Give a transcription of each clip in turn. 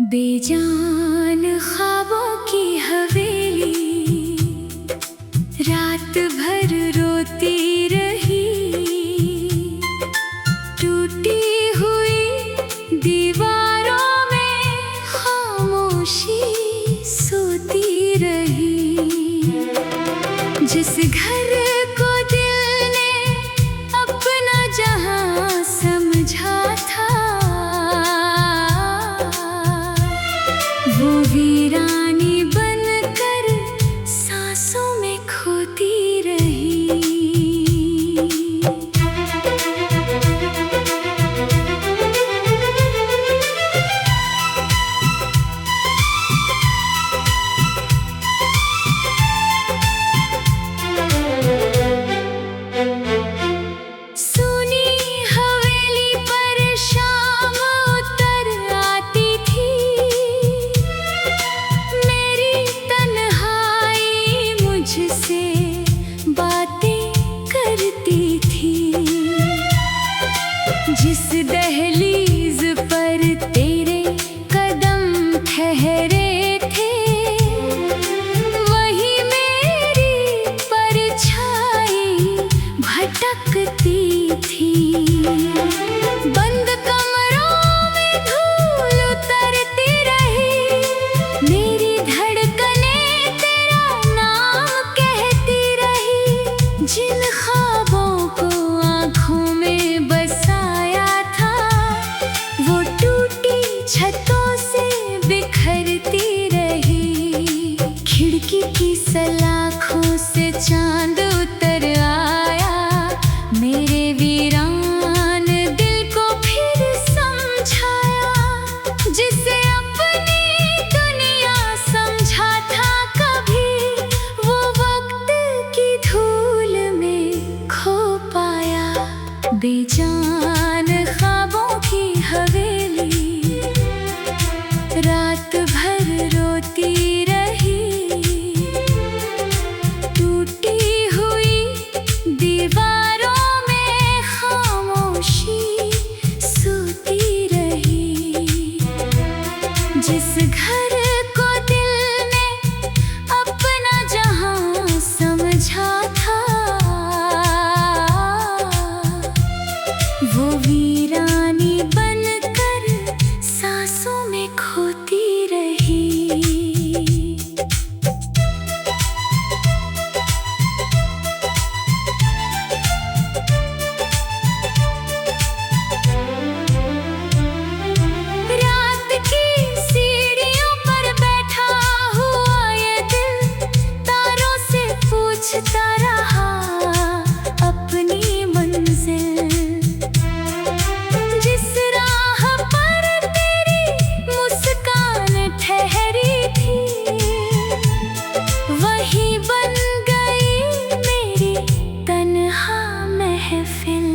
बेजान ख्वाबों की हवेली, रात भर रोती रही। टूटी हुई दीवारों में खामोशी सोती रही। जिस घर को दिल ने अपना जहां समझा था, वो वीरानी बनकर सांसों में खोती रही। सुनी हवेली पर शाम उतर आती थी। मुझसे बातें करती थी। जिस दहलीज पर तेरे कदम ठहरे थे, वही मेरी परछाई भटकती थी। बंद कमरों में धूल उतरती रही। मेरी धड़कनें तेरा नाम कहती रही। जिन ख्वाबों को आँखों में बसाया था, वो टूटी छतों से बिखरती रही। खिड़की की सलाखों से चांद उतर आया। मेरे वीरान दिल को फिर समझाया। जिसे अपनी दुनिया समझा था कभी, वो वक्त की धूल में खो पाया। बेजान ख्वाबों की हवेली, रात भर रोती रही। टूटी हुई दीवारों में खामोशी सोती रही। जिस घर को दिल ने अपना जहां समझा था, वो वीरानी बनकर सांसों में खोती रही। रात की सीढ़ियों पर बैठा हुआ ये दिल, तारों से पूछता रहा अपनी मंजिल। जिस राह पर तेरी मुस्कान ठहरी थी, वही बन गई मेरी तन्हा महफिल।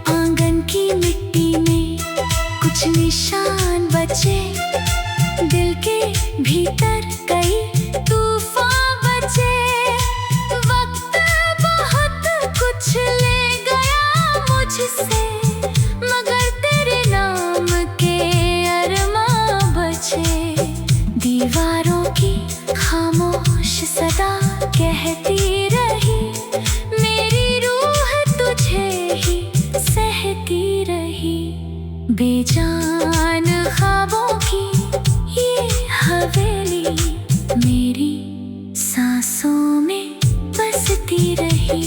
आंगन की मिट्टी में कुछ निशान बचे, दिल के भीतर कई तूफान बचे। वक्त बहुत कुछ ले गया मुझसे, मगर तेरे नाम के अरमां बचे। दीवारों की खामोश सदा कहती रही, मेरी रूह तुझे ही सहती रही। बेजान ख्वाबों की ये हवेली, मेरी सांसों में बसती रही।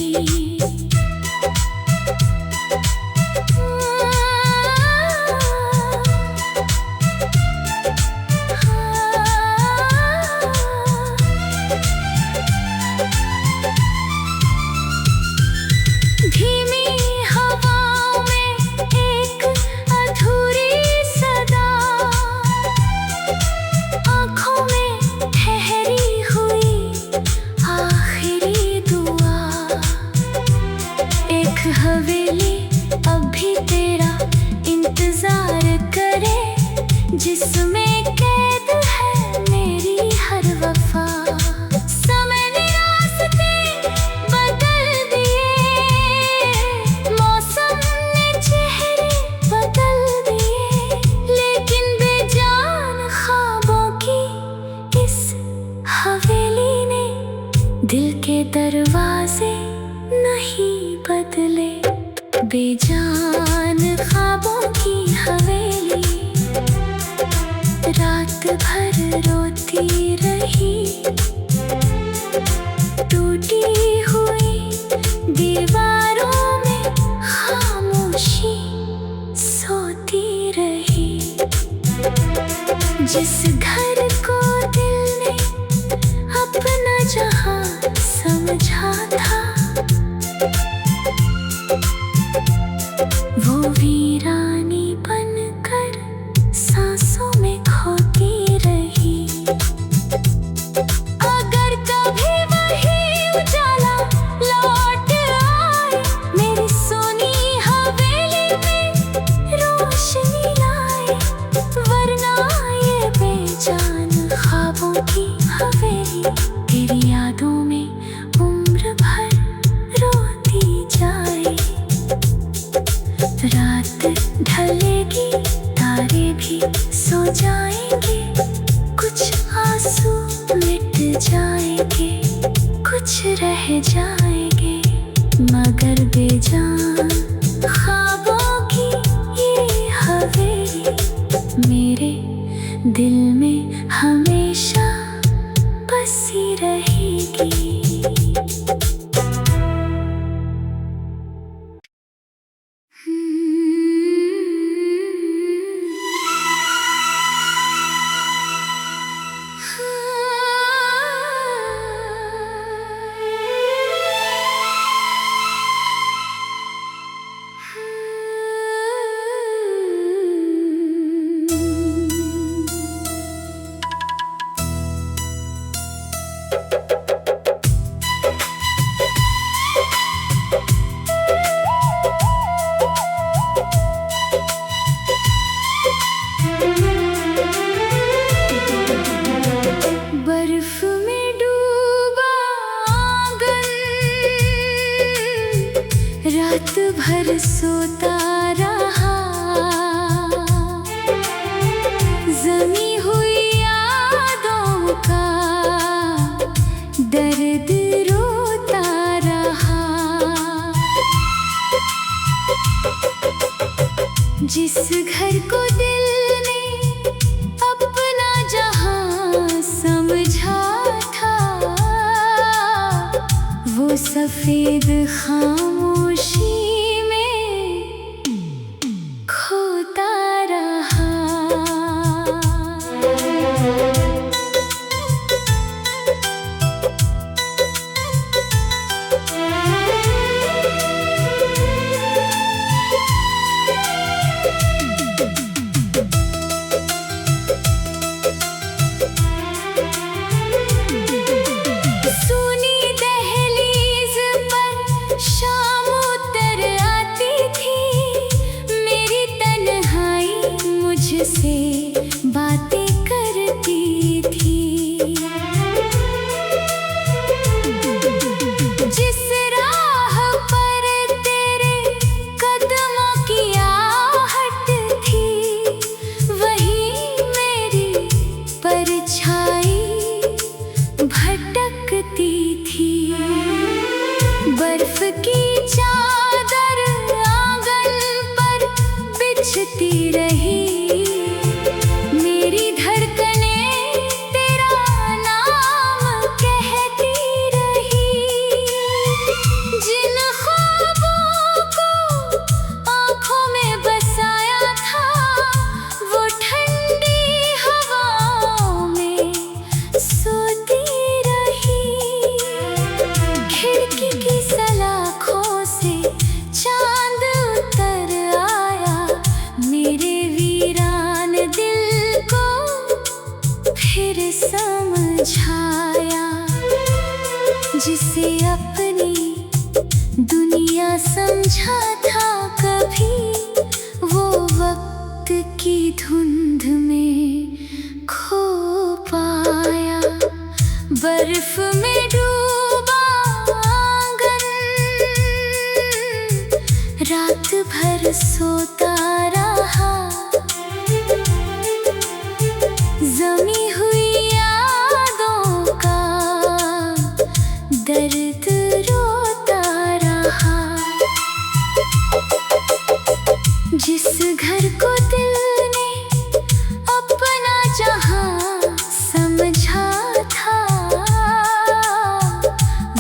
धीमी हवाओं में एक अधूरी सदा, आँखों में ठहरी हुई आखिरी दुआ। एक हवेली अब भी तेरा इंतजार करे, जिसमें कैद है मेरी हर वफा। समय ने रास्ते बदल दिए, मौसम ने चेहरे बदल दिए, लेकिन जिस घर को दिल ने अपना जहां समझा था, वो वीरानी बनकर सांसों में खोती रही। अगर कभी वही उजाला लौट आए मेरी सोनी हवेली में रोशनी लाए, वरना ये बेजान ख्वाबों की हवेली तेरी यादों में उम्र भर रोती जाए। रात ढलेगी, तारे भी सो जाएंगे, कुछ आंसू मिट जाएंगे, कुछ रह जाएंगे, मगर बेजान ख्वाबों की ये हवेली मेरे दिल में हमेशा बसी रहेगी। बर्फ में डूबा आंगन, रात भर सोता रहा, जमी हुई यादों का दर्द रोता रहा। जिस घर को दिल ने अपना जहां समझा था, वो सफेद खामोशी में खोता रहा। से बातें करती थी, जिस राह पर तेरे कदमों की आहट थी, वही मेरी परछाई भटकती थी। बर्फ की चादर आंगन पर बिछती रही, मेरी धड़कनें तेरा नाम कहती रही। जिन ख्वाबों को आँखों में बसाया था, वो ठंडी हवाओं में सोती रही। खिड़की की सलाखों से चांद उतर आया, मेरे वीरान दिल को फिर समझाया। जिसे अपनी दुनिया समझा था कभी, वो वक्त की धुंध में खो पाया। बर्फ में डूबा आंगन, रात भर सोता रहा, जमी हुई यादों का दर्द रोता रहा। जिस घर को दिल ने अपना जहां समझा था,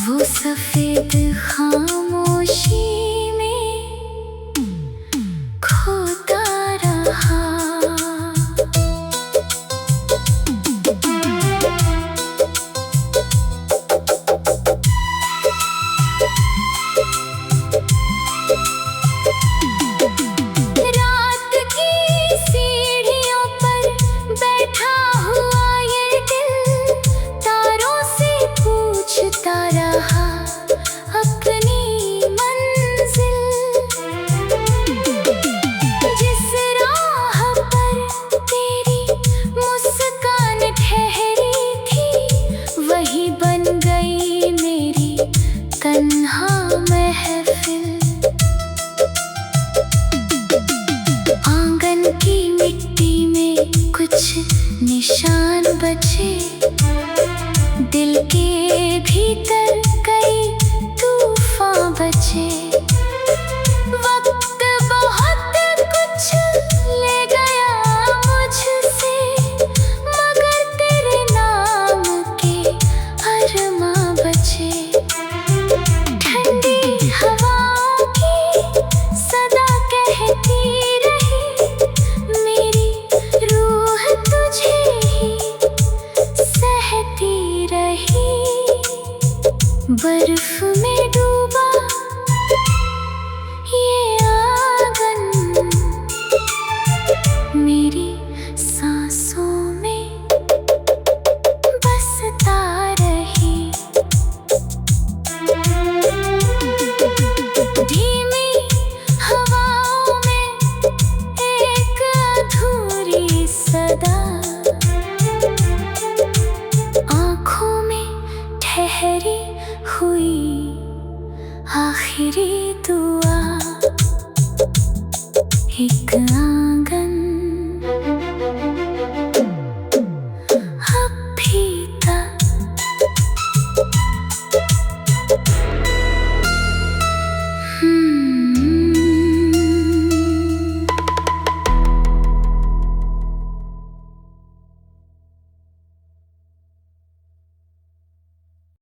वो सफेद खामोशी में खोता रहा। आंगन।